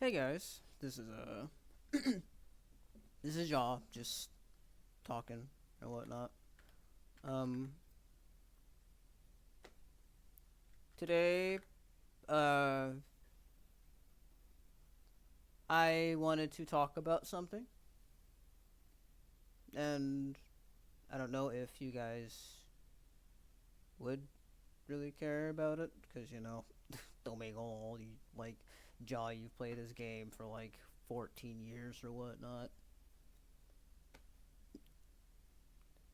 Hey guys, this is this is y'all just talking and whatnot. Um, Today, uh, I wanted to talk about something, and I don't know if you guys would really care about it, because don't make all you like, jaw you've played this game for like 14 years or whatnot.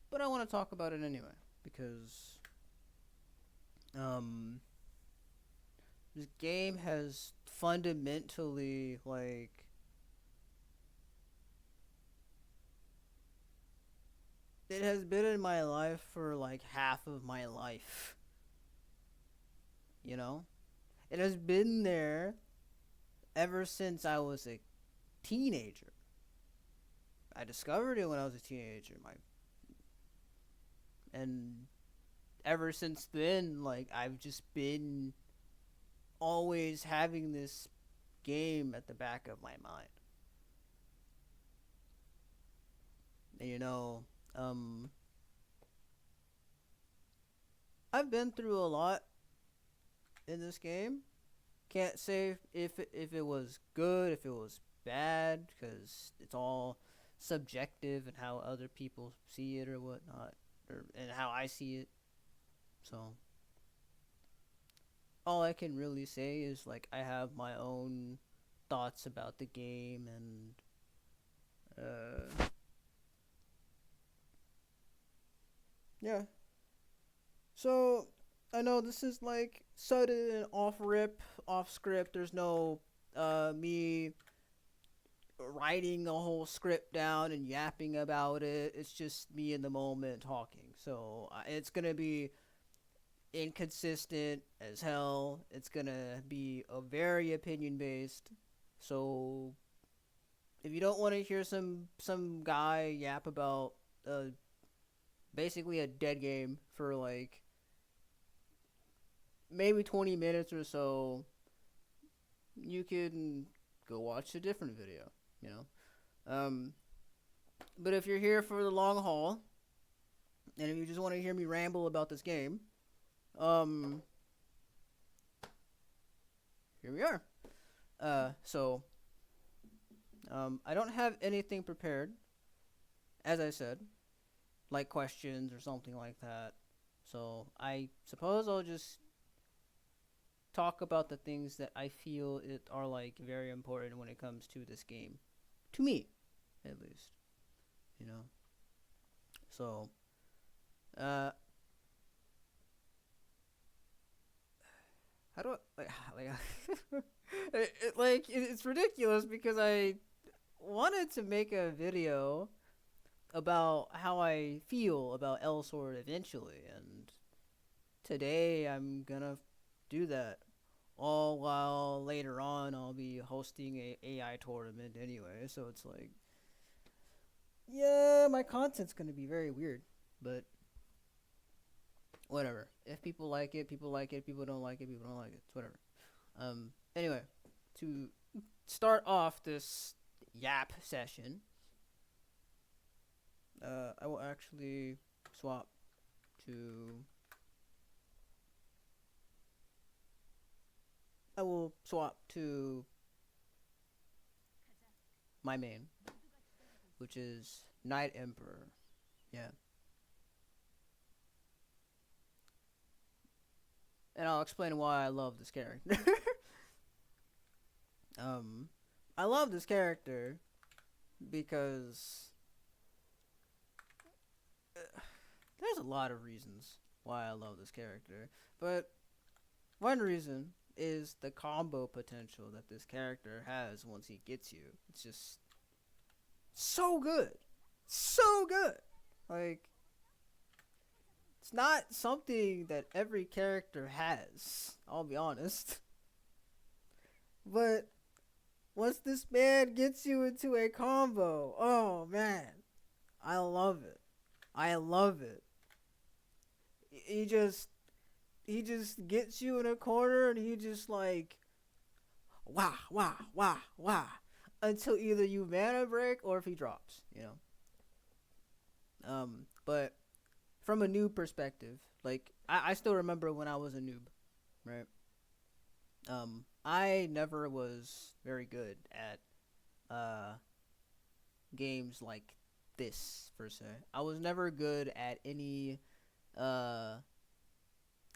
But I want to talk about it anyway because um this game has fundamentally it has been in my life for like half of my life, you know? It has been there ever since I was a teenager. I discovered it when I was a teenager, my and ever since then I've just been always having this game at the back of my mind. And I've been through a lot in this game. Can't say if it was good, if it was bad, because it's all subjective and how other people see it or whatnot, and how I see it. So all I can really say is I have my own thoughts about the game, and yeah. So I know this is like sudden and off rip, off script. There's no me writing a whole script down and yapping about it. It's just me in the moment talking. So it's gonna be inconsistent as hell. It's gonna be a very opinion based. So if you don't want to hear some guy yap about basically a dead game for like maybe 20 minutes or so, you can go watch a different video. You know. But if you're here for the long haul, and if you just want to hear me ramble about this game, um, here we are. So I don't have anything prepared, as I said, like questions or something like that. So I suppose I'll just talk about the things that I feel it are like very important when it comes to this game, to me, at least. You know. So uh, how do I it's ridiculous because I wanted to make a video about how I feel about Elsword eventually, and today I'm gonna do that. All while later on I'll be hosting a AI tournament anyway, so it's like, yeah, my content's gonna be very weird, but whatever. If people like it, people like it. People don't like it, people don't like it. It's whatever. Anyway, to start off this yap session, I will actually swap to. I will swap to my main, which is Knight Emperor. Yeah, and I'll explain why I love this character. um, I love this character because there's a lot of reasons why I love this character, but one reason is the combo potential that this character has once he gets you. It's just so good. So good. Like, it's not something that every character has, I'll be honest. But once this man gets you into a combo, oh man, I love it. I love it. He just he just gets you in a corner and he just like wah, wah, wah, wah, until either you mana break or if he drops, you know. But from a noob perspective, like I still remember when I was a noob, right? I never was very good at uh games like this per se. I was never good at any uh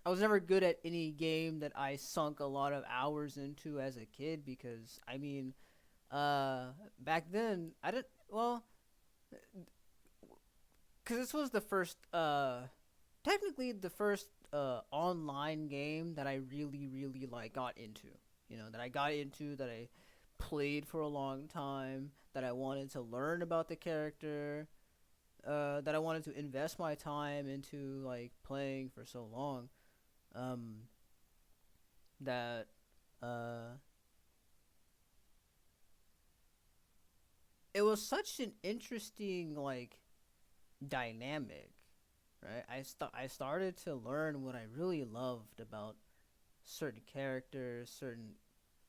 I was never good at any game that I sunk a lot of hours into as a kid because I mean, back then I didn't well, cuz this was the first technically the first online game that I really like got into. You know, that I got into, that I played for a long time, that I wanted to learn about the character, that I wanted to invest my time into like playing for so long. Um, that uh, it was such an interesting like dynamic, right? I started to learn what I really loved about certain characters, certain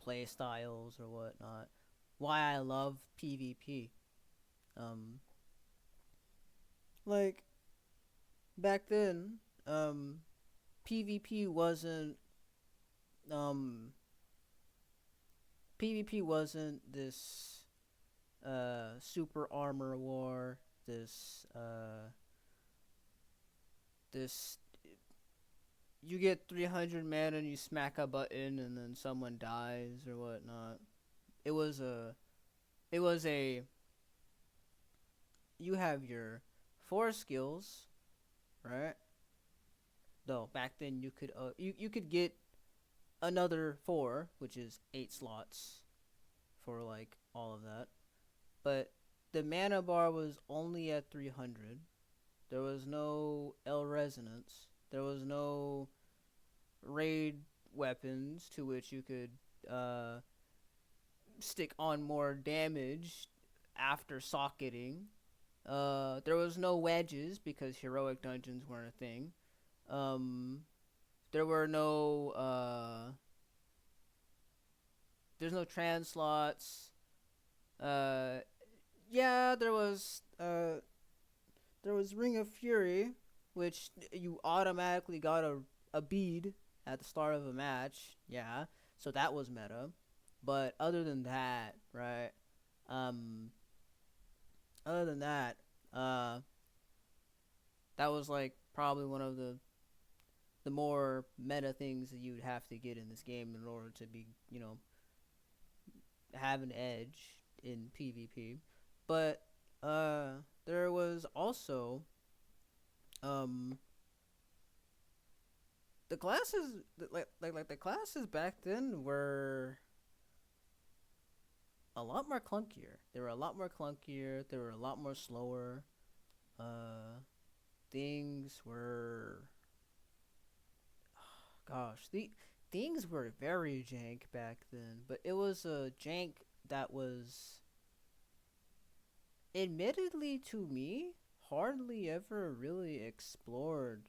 play styles or whatnot. Why I love PvP. Um, like back then, PvP wasn't um PvP wasn't this super armor war, this you get 300 mana and you smack a button and then someone dies or whatnot. It was a it was a you have your four skills, right? Though back then you could get another four, which is 8 slots for like all of that. But the mana bar was only at 300. There was no L resonance. There was no raid weapons to which you could uh, stick on more damage after socketing. There was no wedges because heroic dungeons weren't a thing. Um, there were no there's no trans slots. Uh, yeah, there was Ring of Fury, which you automatically got a bead at the start of a match. Yeah, so that was meta. But other than that, right? Um, other than that, uh, that was like probably one of the more meta things that you'd have to get in this game in order to be, you know, have an edge in PvP. But there was also um the classes like the classes back then were a lot more clunkier. They were a lot more clunkier. They were a lot more slower. Uh, things were, gosh, the things were very jank back then. But it was a jank that was, admittedly to me, hardly ever really explored.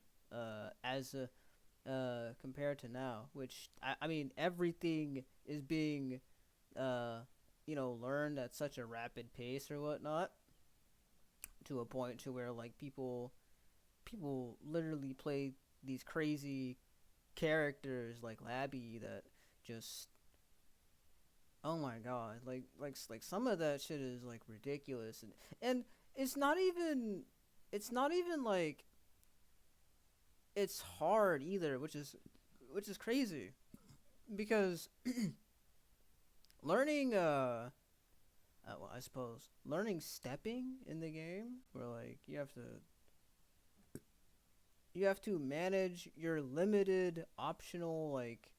As a compared to now, which I mean everything is being uh learned at such a rapid pace or whatnot, to a point to where like people literally play these crazy characters like Labby that just, oh my god, like some of that shit is like ridiculous, and it's not even it's not even like it's hard either, which is crazy because learning well, I suppose learning stepping in the game, where like you have to manage your limited optional like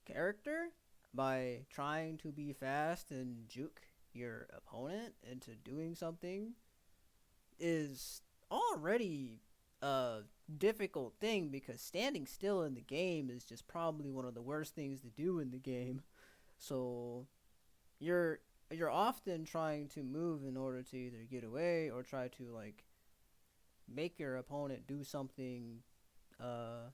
character by trying to be fast and juke your opponent into doing something, is already a difficult thing, because standing still in the game is just probably one of the worst things to do in the game. So you're you're often trying to move in order to either get away or try to like make your opponent do something uh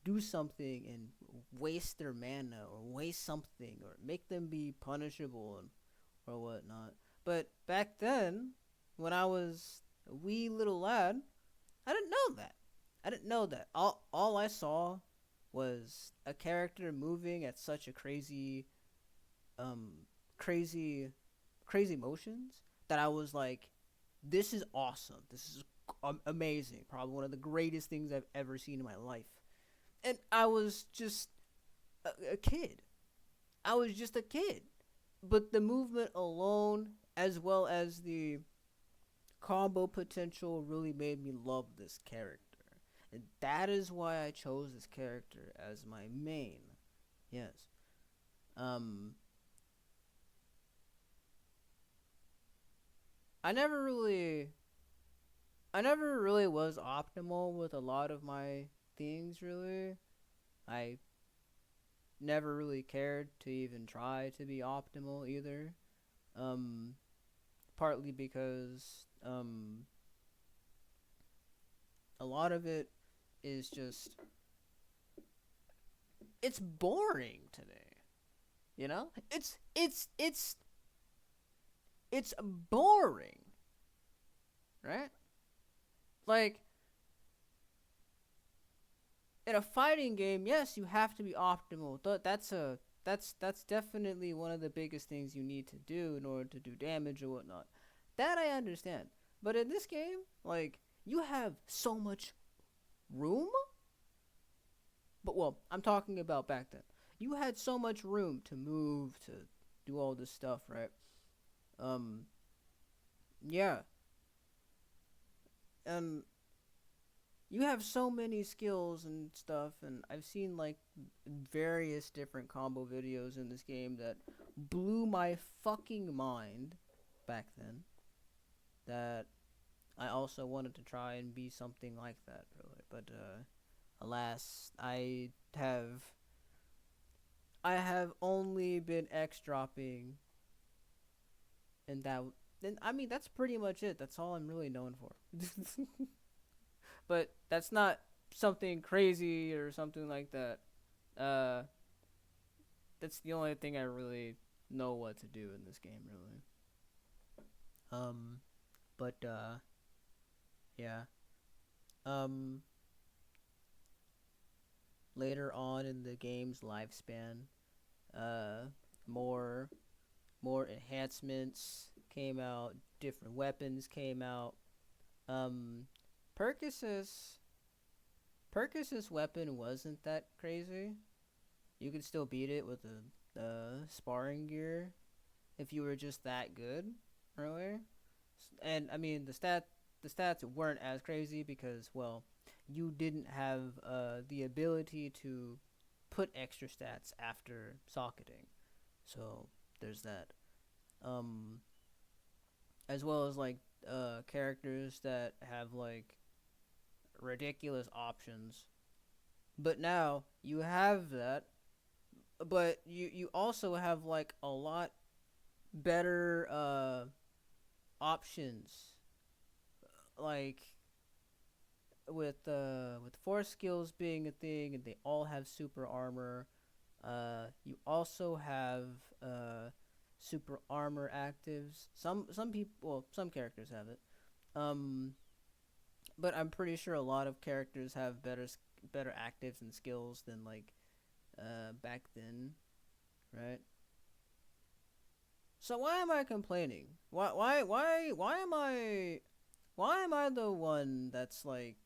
do something and waste their mana or waste something or make them be punishable and or whatnot. But back then, when I was a wee little lad, I didn't know that. I didn't know that. All I saw was a character moving at such a um, crazy, crazy motions that I was like, this is awesome. This is amazing. Probably one of the greatest things I've ever seen in my life. And I was just a kid. I was just a kid. But the movement alone, as well as the combo potential, really made me love this character. And that is why I chose this character as my main. Yes. Um, I never really I never really was optimal with a lot of my things really. I never really cared to even try to be optimal either. Um Partly because a lot of it is just it's boring to me. You know? It's boring, right? Like in a fighting game, yes, you have to be optimal. That's definitely one of the biggest things you need to do in order to do damage or whatnot. That I understand. But in this game, like you have so much room. But well, I'm talking about back then. You had so much room to move, to do all this stuff, right? Um, yeah, and you have so many skills and stuff, and I've seen like various different combo videos in this game that blew my fucking mind back then. That I also wanted to try and be something like that, really, but alas, I have only been X dropping, and that then I mean that's pretty much it. That's all I'm really known for. But that's not something crazy or something like that. Uh, that's the only thing I really know what to do in this game, really. Um, but yeah. Um, Later on in the game's lifespan, uh, more more enhancements came out, different weapons came out. Um, Percus's Percus's weapon wasn't that crazy. You could still beat it with the sparring gear if you were just that good earlier. And I mean the stats weren't as crazy because well, you didn't have the ability to put extra stats after socketing. So there's that. Um as well as like characters that have like ridiculous options. But now you have that, but you also have like a lot better options, like with force skills being a thing and they all have super armor. You also have super armor actives. Some people, well, some characters have it. Um, but I'm pretty sure a lot of characters have better actives and skills than like back then, right? So why am I complaining? Why am I the one that's like,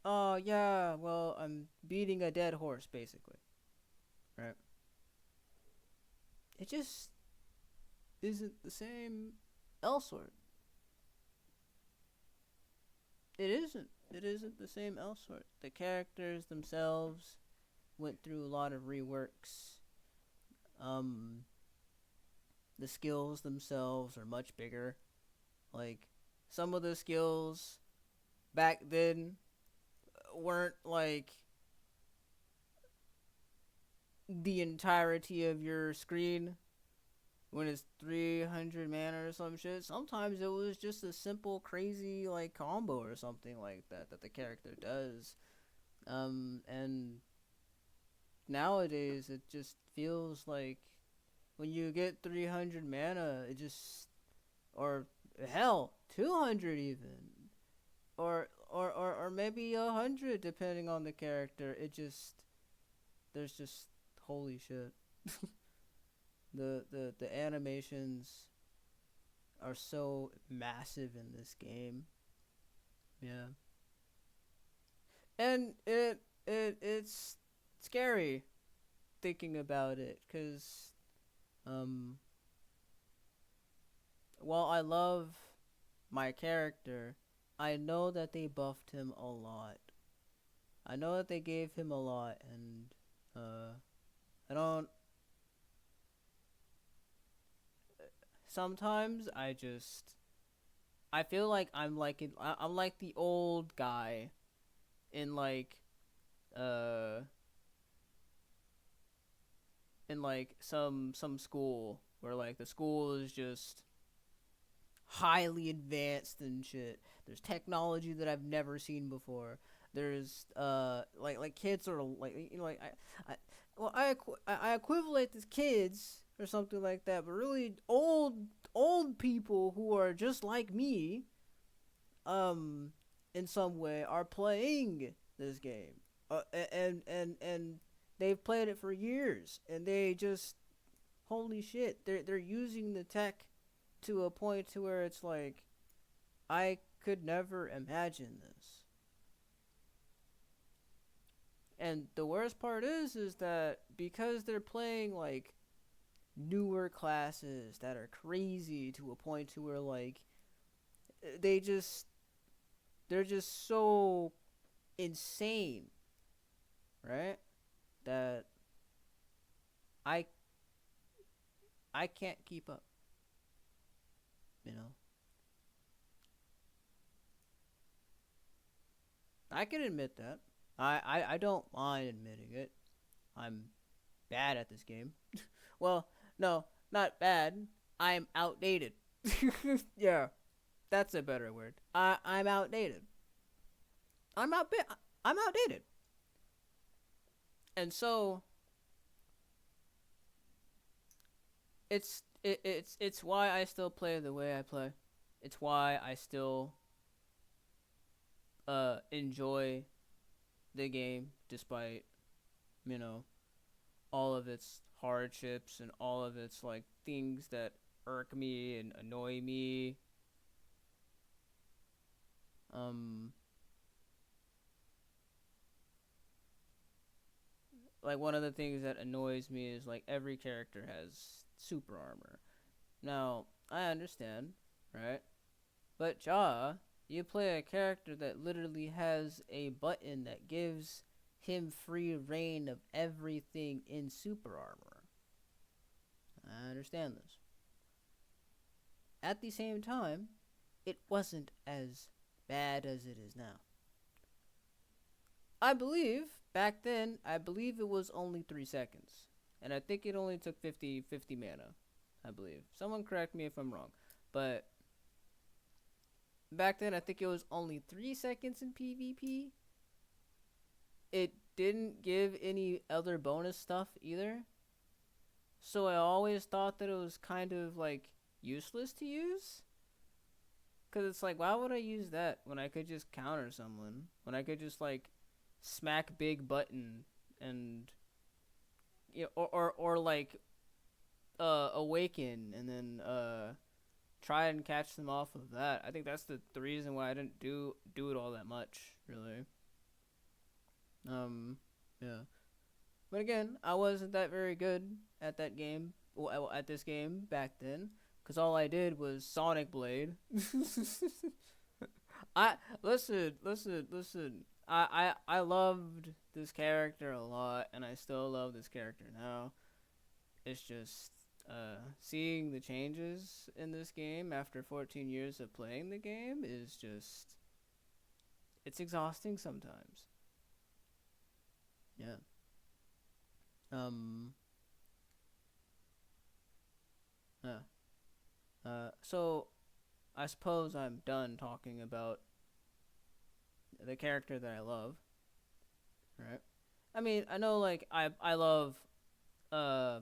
oh yeah, well I'm beating a dead horse basically, right? It just isn't the same elsewhere. It isn't. It isn't the same elsewhere. The characters themselves went through a lot of reworks. Um, the skills themselves are much bigger. Like some of the skills back then weren't like the entirety of your screen when it's 300 mana or some shit. Sometimes it was just a simple crazy like combo or something like that that the character does. And nowadays it just feels like when you get 300 mana, it just, or hell, 200 even, or maybe 100 depending on the character. It just, there's just, holy shit. The animations are so massive in this game. Yeah. And it's scary thinking about it, cuz um while I love my character, I know that they buffed him a lot. I know that they gave him a lot, and I don't, sometimes I feel like I'm like the old guy in uh some school where like the school is just highly advanced and shit. There's technology that I've never seen before. There's like kids are like, you know, like I well I equivalent to kids or something like that, but really old people who are just like me, um in some way, are playing this game, and they've played it for years, and they just, holy shit, they're using the tech to a point to where it's like, I could never imagine this. And the worst part is that because they're playing like newer classes that are crazy to a point to where like they just they're just so insane, right? That I I can't keep up, you know. I can admit that. I don't mind admitting it. I'm bad at this game. Well, no, not bad. I'm outdated. Yeah, that's a better word. I'm outdated. I'm outbit. I'm outdated. And so it's why I still play the way I play. It's why I still enjoy the game despite, you know, all of its hardships and all of its like things that irk me and annoy me. Um like one of the things that annoys me is like every character has super armor. Now, I understand, right? But Jaw, you play a character that literally has a button that gives him free reign of everything in super armor. I understand this. At the same time, it wasn't as bad as it is now. I believe back then, I believe it was only 3 seconds. And I think it only took fifty mana, I believe. Someone correct me if I'm wrong. But back then, I think it was only 3 seconds in PvP. It didn't give any other bonus stuff either. So I always thought that it was kind of like useless to use. Because it's like, why would I use that when I could just counter someone? When I could just like smack big button and, you know, or like awaken and then try and catch them off of that. I think that's the reason why I didn't do it all that much, really. Yeah. But again, I wasn't that very good at that game, well, at this game back then, because all I did was Sonic Blade. I listen. I loved this character a lot, and I still love this character now. It's just seeing the changes in this game after 14 years of playing the game is just, it's exhausting sometimes. Yeah. Um. Yeah. So I suppose I'm done talking about the character that I love, right? I mean, I know like I love uh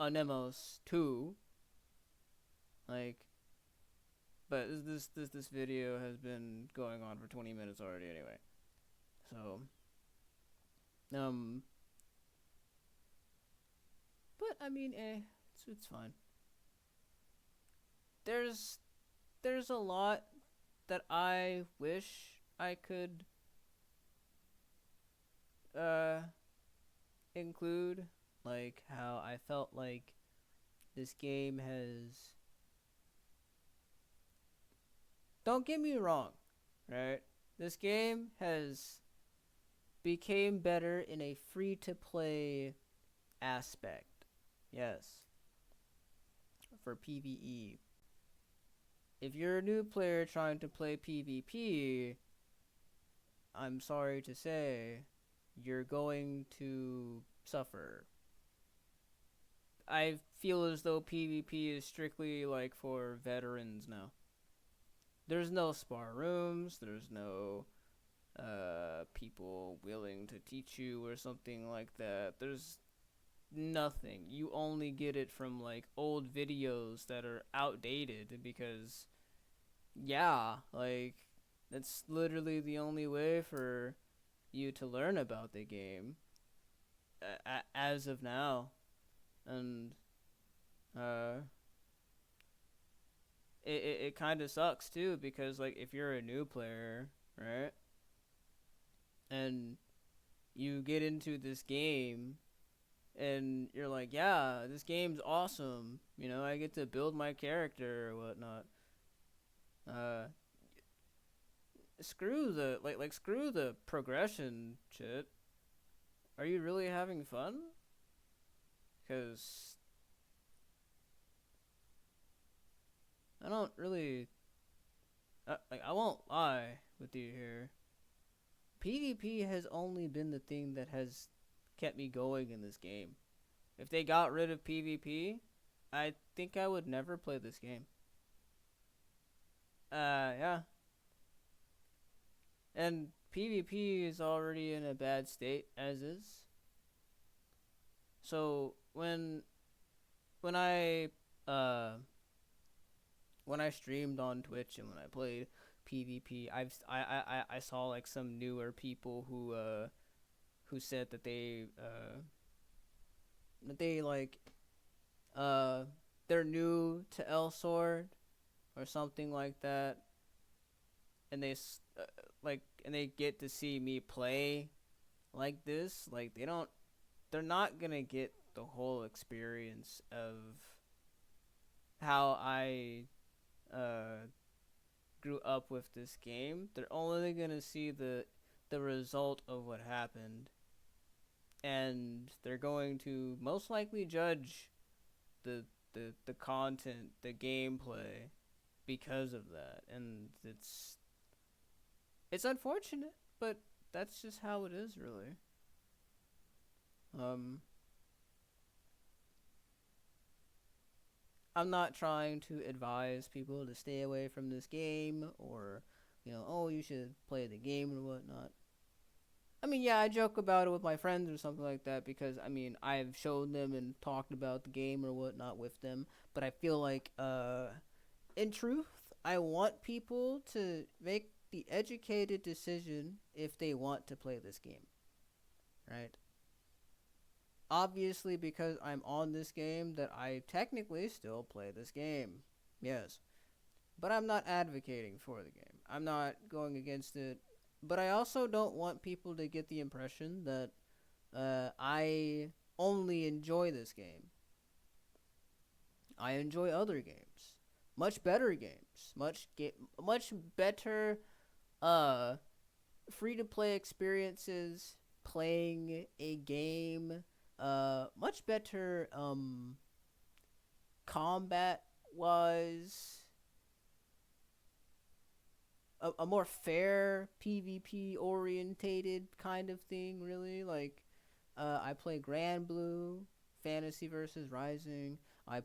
Anemos too, like, but this video has been going on for 20 minutes already anyway. So, um, but I mean, it's fine. There's there's a lot that I wish I could uh include, like how I felt like this game has. Don't get me wrong, right? This game has became better in a free to play aspect. Yes, for PvE. If you're a new player trying to play PvP, I'm sorry to say, you're going to suffer. I feel as though PvP is strictly like for veterans now. There's no spar rooms, there's no people willing to teach you or something like that. There's nothing. You only get it from like old videos that are outdated because yeah, like that's literally the only way for you to learn about the game as of now. And uh it kind of sucks too because like if you're a new player, right? And you get into this game and you're like, yeah, this game's awesome. You know, I get to build my character or whatnot. Uh, screw the screw the progression shit. Are you really having fun? Cause I don't really I won't lie with you here. PvP has only been the thing that has kept me going in this game. If they got rid of PvP, I think I would never play this game. Yeah. And PvP is already in a bad state as is. So when I uh when I streamed on Twitch and when I played PvP, I saw like some newer people who said that they like uh they're new to Elsword or something like that, and and they get to see me play like this. Like they're not gonna get the whole experience of how I uh grew up with this game. They're only gonna see the result of what happened, and they're going to most likely judge the the content, the gameplay, because of that, and it's unfortunate, but that's just how it is, really. Um, I'm not trying to advise people to stay away from this game or, oh, you should play the game or whatnot. I mean, yeah, I joke about it with my friends or something like that because, I mean, I've shown them and talked about the game or whatnot with them. But I feel like, in truth, I want people to make the educated decision if they want to play this game, right? Obviously, because I'm on this game, that I technically still play this game. Yes. But I'm not advocating for the game. I'm not going against it. But I also don't want people to get the impression that I only enjoy this game. I enjoy other games, much better games, much better uh free to play experiences playing a game, much better combat wise, a more fair PvP orientated kind of thing, really. Like, I play Grand Blue, Fantasy versus Rising. I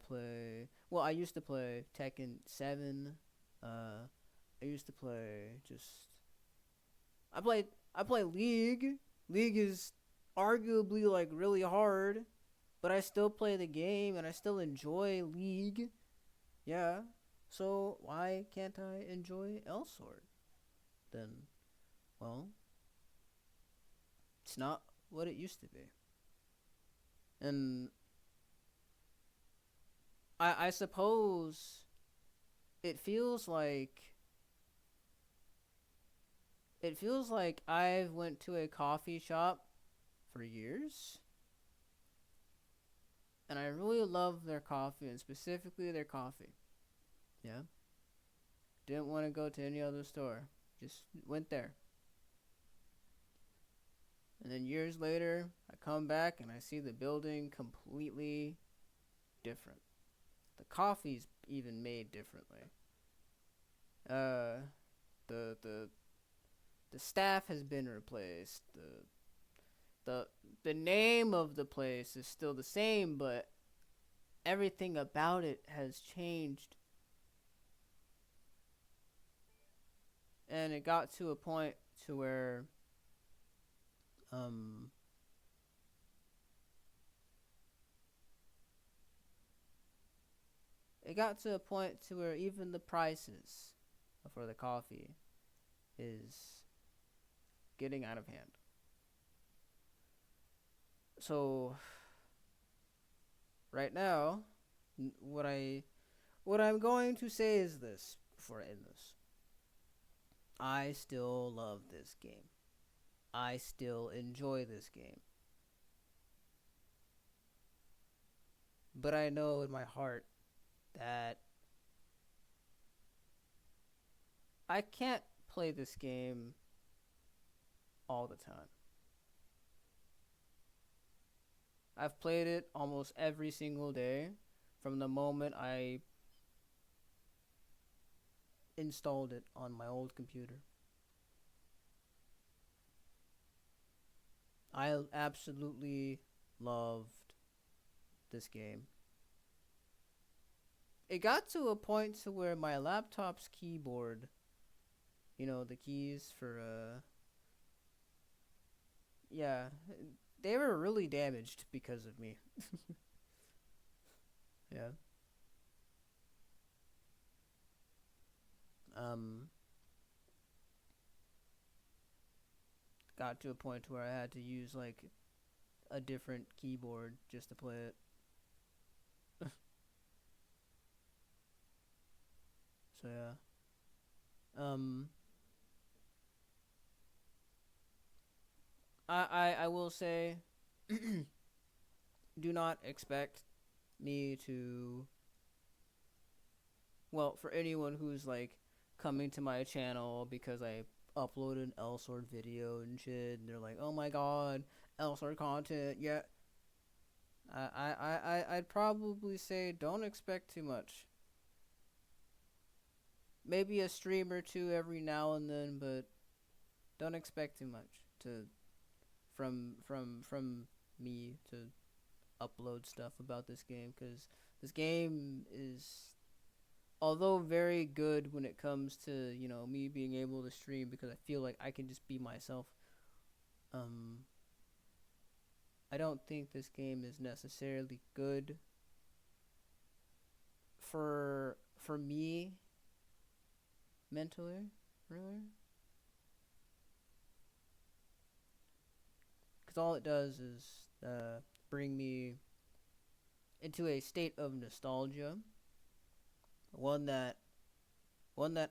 used to play Tekken 7. I used to play just, I play League. League is arguably like really hard, but I still play the game and I still enjoy League. Yeah. So why can't I enjoy Elsword? Then, well, it's not what it used to be. And I suppose it feels like I've went to a coffee shop for years and I really love their coffee and specifically their coffee. Yeah. Didn't want to go to any other store. Just went there. And then years later, I come back and I see the building completely different. The coffee's even made differently. Uh, the the the staff has been replaced. The the name of the place is still the same, but everything about it has changed. And it got to a point to where um it got to a point to where even the prices for the coffee is getting out of hand. So right now, what I'm going to say is this before I end this. I still love this game. I still enjoy this game. But I know in my heart that I can't play this game all the time. I've played it almost every single day from the moment I installed it on my old computer. I absolutely loved this game. It got to a point to where my laptop's keyboard, the keys for yeah, they were really damaged because of me. Yeah. Um got to a point where I had to use like a different keyboard just to play it. So yeah. Um I will say do not expect me to, well, for anyone who's like coming to my channel because I uploaded an Elsword video and shit and they're like, oh my god, Elsword content, yeah. I'd probably say don't expect too much. Maybe a stream or two every now and then, but don't expect too much to from me to upload stuff about this game, because this game is, although very good when it comes to me being able to stream because I feel like I can just be myself. I don't think this game is necessarily good for me mentally, really, because all it does is bring me into a state of nostalgia, one that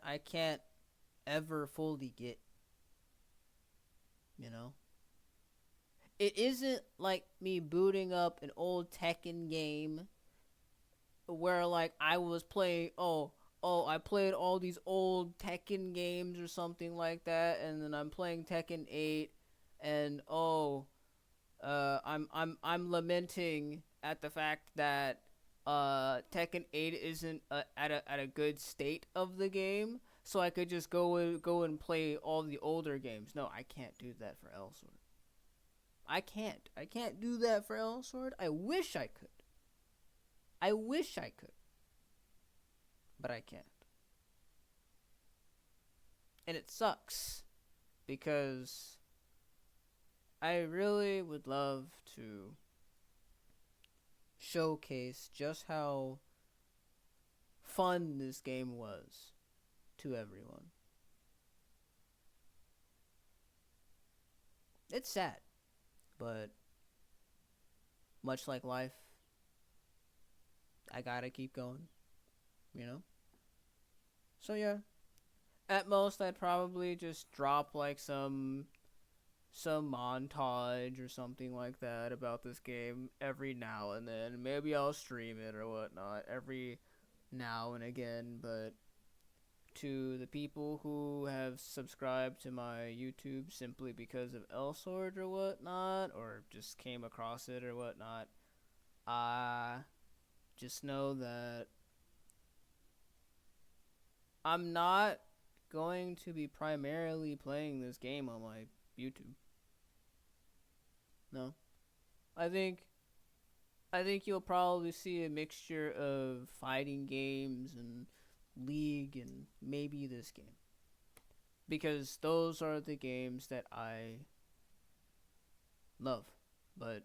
I can't ever fully get. You know, it isn't like me booting up an old Tekken game where like I was playing. I played all these old Tekken games or something like that, and then I'm playing Tekken 8, and I'm lamenting at the fact that Tekken 8 isn't at a good state of the game, so I could just go and play all the older games. No, I can't do that for Elsword. I can't do that for Elsword. I wish I could. But I can't. And it sucks because I really would love to showcase just how fun this game was to everyone. It's sad, but much like life, I gotta keep going, you know? So yeah, at most I'd probably just drop like some montage or something like that about this game every now and then. Maybe I'll stream it or whatnot every now and again, but to the people who have subscribed to my YouTube simply because of Elsword or whatnot, or just came across it or whatnot, just know that I'm not going to be primarily playing this game on my YouTube. No. I think I think you'll probably see a mixture of fighting games and League and maybe this game. Because those are the games that I love. But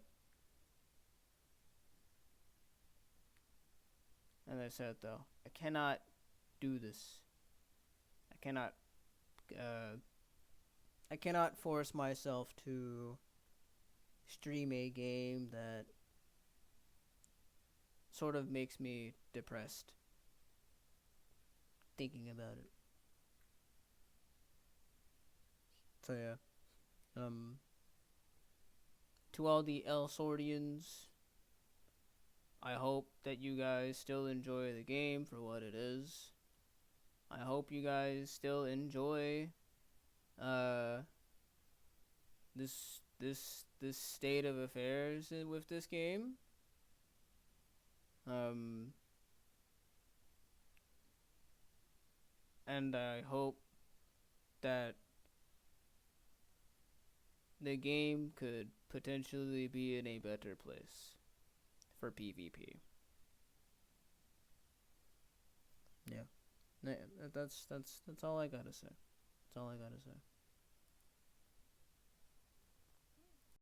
as I said though, I cannot do this. I cannot uh I cannot force myself to stream a game that sort of makes me depressed thinking about it. So yeah. Um to all the Elswordians, I hope that you guys still enjoy the game for what it is. I hope you guys still enjoy uh this state of affairs with this game. Um and I hope that the game could potentially be in a better place for PvP. Yeah. That's all I got to say. That's all I got to say.